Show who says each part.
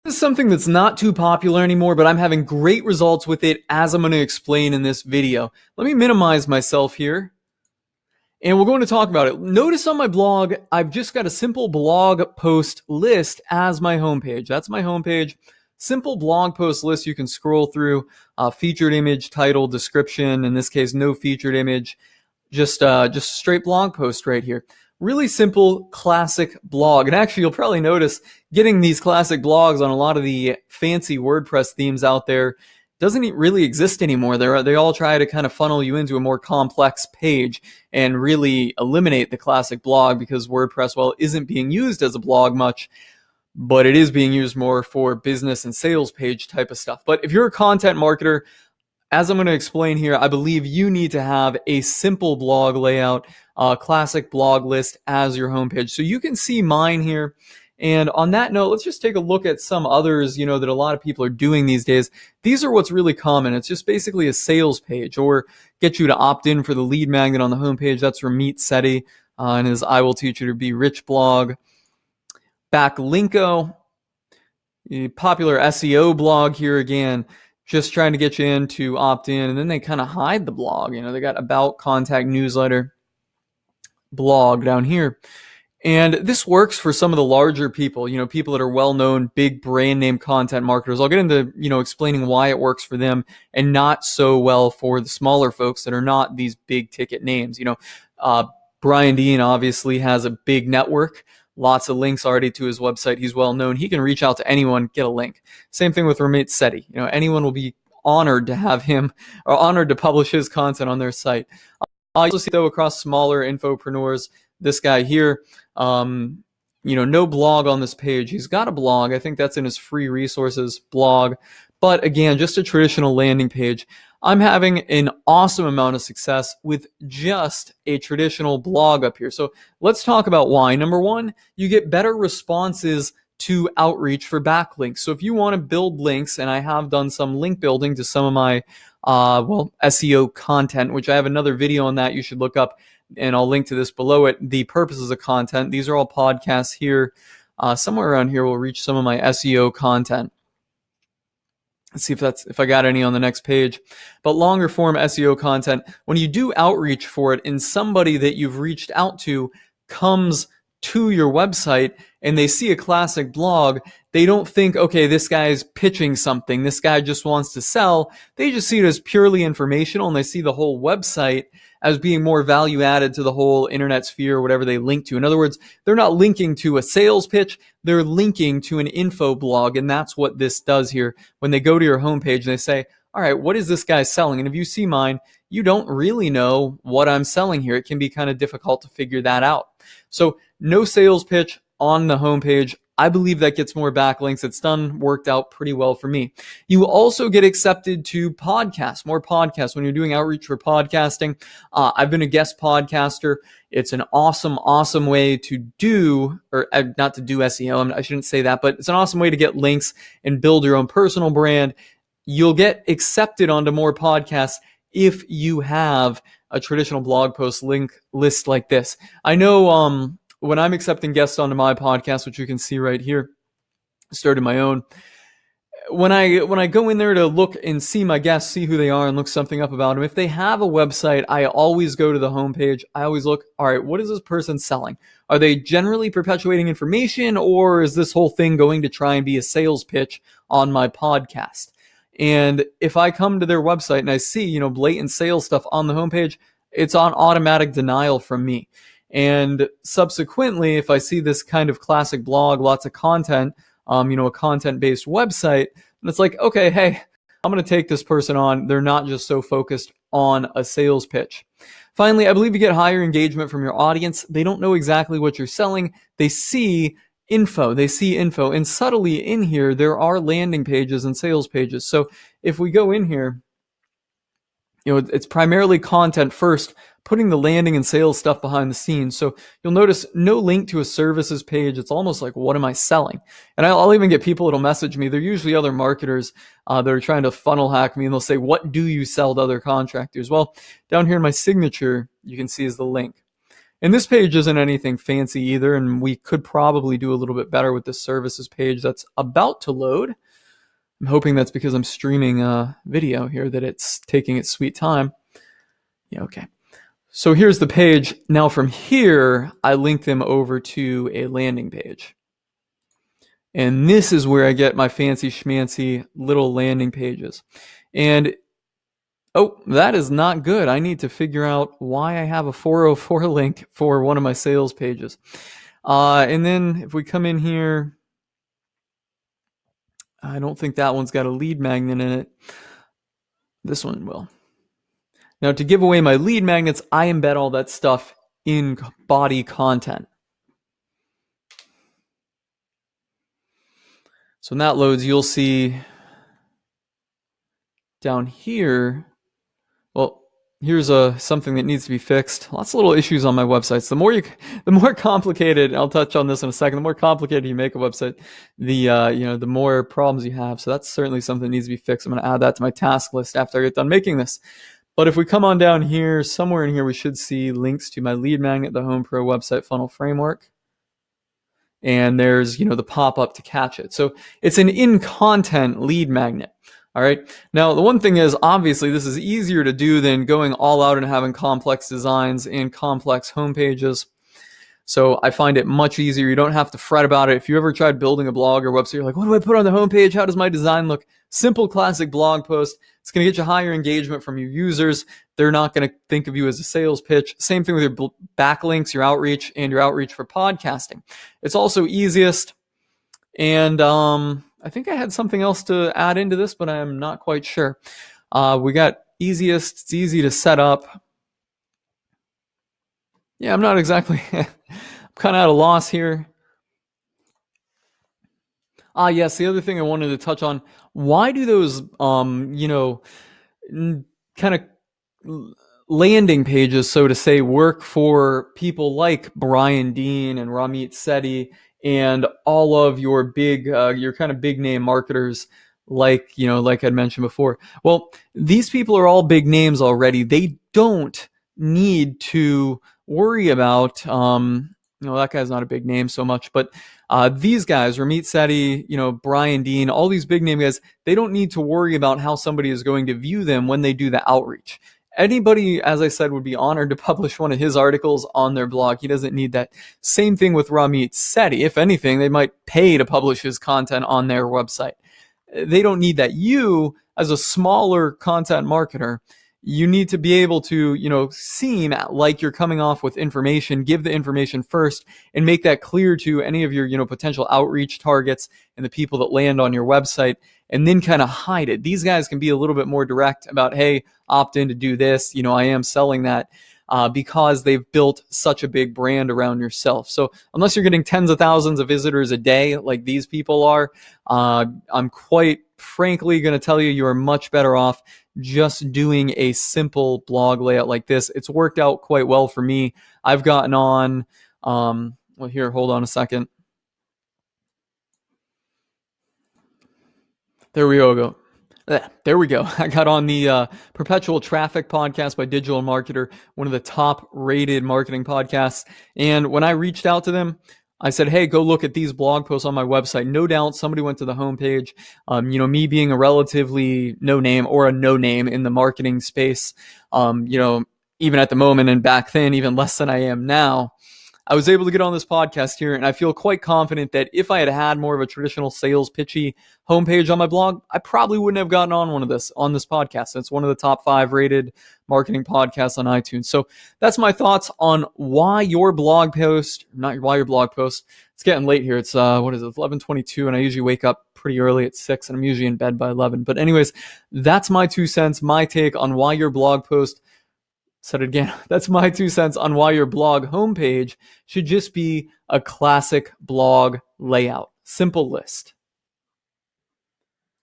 Speaker 1: This is something that's not too popular anymore, but I'm having great results with it, as I'm going to explain in this video. Let me minimize myself here, and we're going to talk about it. Notice on my blog, I've just got a simple blog post list as my homepage. That's my homepage. Simple blog post list you can scroll through. Featured image, title, description. In this case, no featured image. Just straight blog post right here. Really simple, classic blog. And actually, you'll probably notice getting these classic blogs on a lot of the fancy WordPress themes out there doesn't really exist anymore. They all try to kind of funnel you into a more complex page and really eliminate the classic blog, because WordPress, well, isn't being used as a blog much, but it is being used more for business and sales page type of stuff. But if you're a content marketer, as I'm going to explain here, I believe you need to have a simple blog layout, classic blog list as your homepage. So you can see mine here. And on that note, let's just take a look at some others, that a lot of people are doing these days. These are what's really common. It's just basically a sales page, or get you to opt in for the lead magnet on the homepage. That's Ramit Sethi and his I Will Teach You to Be Rich blog. Backlinko, a popular SEO blog here again, just trying to get you in to opt in, and then they kind of hide the blog. They got about, contact, newsletter, blog down here. And this works for some of the larger people, people that are well-known, big brand name content marketers. I'll get into, explaining why it works for them and not so well for the smaller folks that are not these big ticket names. Brian Dean obviously has a big network, lots of links already to his website. He's well-known. He can reach out to anyone, get a link. Same thing with Ramit Sethi. Anyone will be honored to have him, or honored to publish his content on their site. I also see, though, across smaller infopreneurs, this guy here, no blog on this page. He's got a blog. I think that's in his free resources blog. But again, just a traditional landing page. I'm having an awesome amount of success with just a traditional blog up here. So let's talk about why. Number one, you get better responses to outreach for backlinks. So if you want to build links, and I have done some link building to some of my SEO content, which I have another video on that you should look up, and I'll link to this below it. The purposes of content. These are all podcasts here. Somewhere around here we'll reach some of my SEO content. Let's see if I got any on the next page. But longer form SEO content, when you do outreach for it, and somebody that you've reached out to comes to your website and they see a classic blog, they don't think, okay, this guy's pitching something, this guy just wants to sell. They just see it as purely informational, and they see the whole website as being more value added to the whole internet sphere, whatever they link to. In other words, they're not linking to a sales pitch, they're linking to an info blog. And that's what this does here. When they go to your homepage and they say, all right, what is this guy selling? And if you see mine, you don't really know what I'm selling here. It can be kind of difficult to figure that out. So no sales pitch on the homepage. I believe that gets more backlinks. It's worked out pretty well for me. You also get accepted to podcasts, more podcasts when you're doing outreach for podcasting. I've been a guest podcaster. It's an awesome way to do, or not to do SEO. I shouldn't say that, but it's an awesome way to get links and build your own personal brand. You'll get accepted onto more podcasts if you have a traditional blog post link list like this. I know when I'm accepting guests onto my podcast, which you can see right here, I started my own. When I go in there to look and see my guests, see who they are, and look something up about them, if they have a website, I always go to the homepage. I always look, all right, what is this person selling? Are they generally perpetuating information, or is this whole thing going to try and be a sales pitch on my podcast? And if I come to their website and I see, blatant sales stuff on the homepage, it's on automatic denial from me. And subsequently, if I see this kind of classic blog, lots of content, a content-based website, and it's like, okay, hey, I'm going to take this person on. They're not just so focused on a sales pitch. Finally, I believe you get higher engagement from your audience. They don't know exactly what you're selling. They see info. And subtly in here, there are landing pages and sales pages. So if we go in here, it's primarily content first, putting the landing and sales stuff behind the scenes. So you'll notice no link to a services page. It's almost like, what am I selling? And I'll even get people that'll message me. They're usually other marketers that are trying to funnel hack me, and they'll say, what do you sell to other contractors? Well, down here in my signature, you can see is the link. And this page isn't anything fancy either, and we could probably do a little bit better with this services page that's about to load. I'm hoping that's because I'm streaming a video here that it's taking its sweet time. Yeah, okay. So here's the page. Now from here, I link them over to a landing page. And this is where I get my fancy schmancy little landing pages. And oh, that is not good. I need to figure out why I have a 404 link for one of my sales pages. And then if we come in here, I don't think that one's got a lead magnet in it. This one will. Now, to give away my lead magnets, I embed all that stuff in body content. So when that loads, you'll see down here, well, here's something that needs to be fixed. Lots of little issues on my websites. The more complicated, I'll touch on this in a second, the more complicated you make a website, the more problems you have. So that's certainly something that needs to be fixed. I'm going to add that to my task list after I get done making this. But if we come on down here, somewhere in here, we should see links to my lead magnet, the Home Pro website funnel framework. And there's, the pop-up to catch it. So it's an in-content lead magnet. All right. Now, the one thing is, obviously, this is easier to do than going all out and having complex designs and complex homepages. So I find it much easier. You don't have to fret about it. If you ever tried building a blog or website, you're like, what do I put on the homepage? How does my design look? Simple, classic blog post. It's going to get you higher engagement from your users. They're not going to think of you as a sales pitch. Same thing with your backlinks, your outreach, and your outreach for podcasting. It's also easiest. And I think I had something else to add into this, but I'm not quite sure. We got easiest. It's easy to set up. Yeah, I'm not exactly, I'm kind of at a loss here. Yes, the other thing I wanted to touch on, why do those, kind of landing pages, so to say, work for people like Brian Dean and Ramit Sethi and all of your kind of big name marketers like I'd mentioned before? Well, these people are all big names already. They don't need to worry about, that guy's not a big name so much, but these guys, Ramit Sethi, Brian Dean, all these big name guys, they don't need to worry about how somebody is going to view them when they do the outreach. Anybody, as I said, would be honored to publish one of his articles on their blog. He doesn't need that. Same thing with Ramit Sethi. If anything, they might pay to publish his content on their website. They don't need that. You, as a smaller content marketer, you need to be able to, seem like you're coming off with information, give the information first, and make that clear to any of your, potential outreach targets and the people that land on your website, and then kind of hide it. These guys can be a little bit more direct about, hey, opt in to do this. I am selling that. Because they've built such a big brand around yourself. So unless you're getting tens of thousands of visitors a day like these people are, I'm quite frankly going to tell you are much better off just doing a simple blog layout like this. It's worked out quite well for me. I've gotten on, here, hold on a second. There we go. There we go. I got on the Perpetual Traffic podcast by Digital Marketer, one of the top rated marketing podcasts. And when I reached out to them, I said, hey, go look at these blog posts on my website. No doubt somebody went to the homepage. Me being a relatively no name or a no name in the marketing space, even at the moment and back then, even less than I am now, I was able to get on this podcast here, and I feel quite confident that if I had had more of a traditional sales pitchy homepage on my blog, I probably wouldn't have gotten on this podcast. It's one of the top 5 rated marketing podcasts on iTunes. So that's my thoughts on why your blog post, it's getting late here. It's, 11:22, and I usually wake up pretty early at 6, and I'm usually in bed by 11. But anyways, that's my 2 cents, my take on why your blog post, said it again, that's my 2 cents on why your blog homepage should just be a classic blog layout. Simple list.